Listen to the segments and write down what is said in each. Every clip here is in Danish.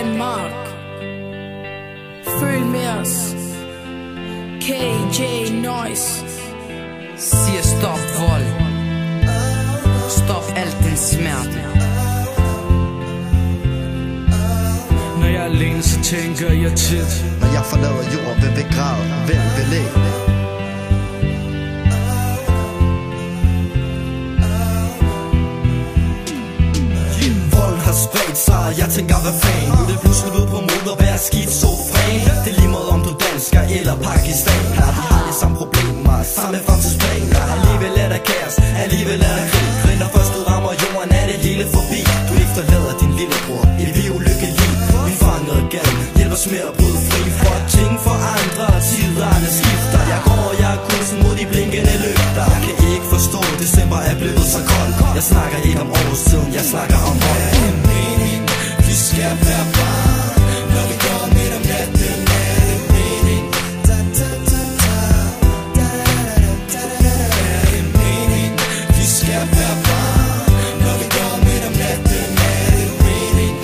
Danmark. Følg med os. KJ Noise siger stop vold. Stop alt den smerte. Når jeg er alene, så tænker jeg tit, når jeg forlader jord, hvem vil græde, hvem vil le? Volden har spredt sig, jeg tænker hvad fanden. Nu er det pludselig ud på mod at være skizofren. Det er lige meget om du er dansker eller pakistaner. Vi har de samme problemer, samme fremtidsplaner. Alligevel er der kaos, alligevel er der krig. Når først du rammer jorden, er det hele forbi. Du efterlader din lillebror, evig ulykkelig. Vi fanger gaden, hjælp os med at bryde fri. For ting for andre, tiderne skifter. Jeg går, jeg er kursen mod de blinkende lygter. Jeg kan ikke forstå, december er blevet så kold. Jeg snakker ikke om årstiden, jeg snakker om vold. Er det mening, vi skal være barn, når vi går midt om natten? Er det mening? Er det mening, vi skal være barn, når vi går midt om natten? Er det mening?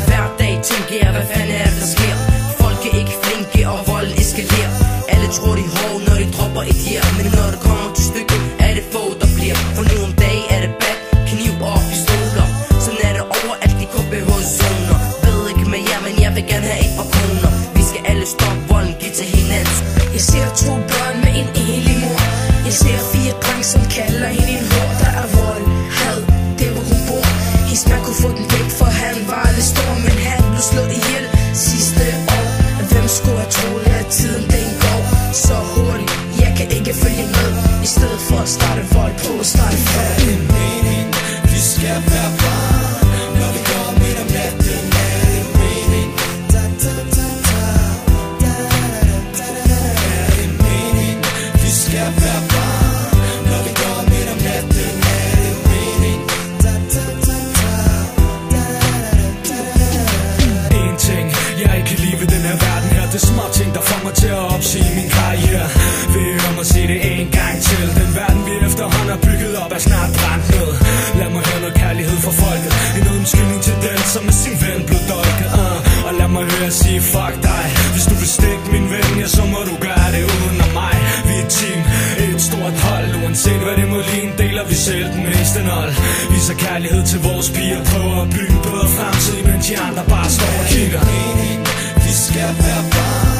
Hver dag tænker jeg, hvad fanden er der sker? Folk er ikke flinke, og vold eskalerer. Alle tror de er hårde, når de dropper et her. Men når det kommer til stykket, er det få, der bliver. For nu om dagen er det bat, kniv og pistoler. Sådan er det overalt i KBH-zoner. Ved ikke med jer, men jeg vil gerne have et par kroner. Vi skal alle stoppe volden, give til hinanden. Jeg ser 2 børn med en enlig mor. Jeg ser 4 drenge, som kalder hende en hår. Der er vold, had, det hvor hun bor. Hendes man kunne få den væk, for han var lidt stor. Men han blev slået ihjel sidste år. Hvem skulle have troet, at tiden den går så hurtigt? Jeg kan ikke følge med. I stedet for at starte vold på, starte fred. Er det mening, vi skal være barn, når vi går midt om natten? Er det mening? Er det mening, vi skal være barn, når vi går midt om natten? Er det mening? en ting jeg ikke kan lide ved den her verden her. Det er små ting, der får mig til at opsige min karriere. Vil I høre mig sige det en gang til? Den verden vi efterhånden har bygget op er snart brændt ned. Lad mig høre noget kærlighed for folket. En undskyldning til den, som med sin ven blev dolket. Og lad mig høre sige fuck dig. Hvis du vil stikke min ven, ja, så må du gøre det uden af mig. Vi er et team, et stort hold. Uanset hvad det må ligne, deler vi selv den meste nold. Viser kærlighed til vores piger, prøver at bygge en bedre fremtid, mens de andre bare står og kigger. Vi skal være barn,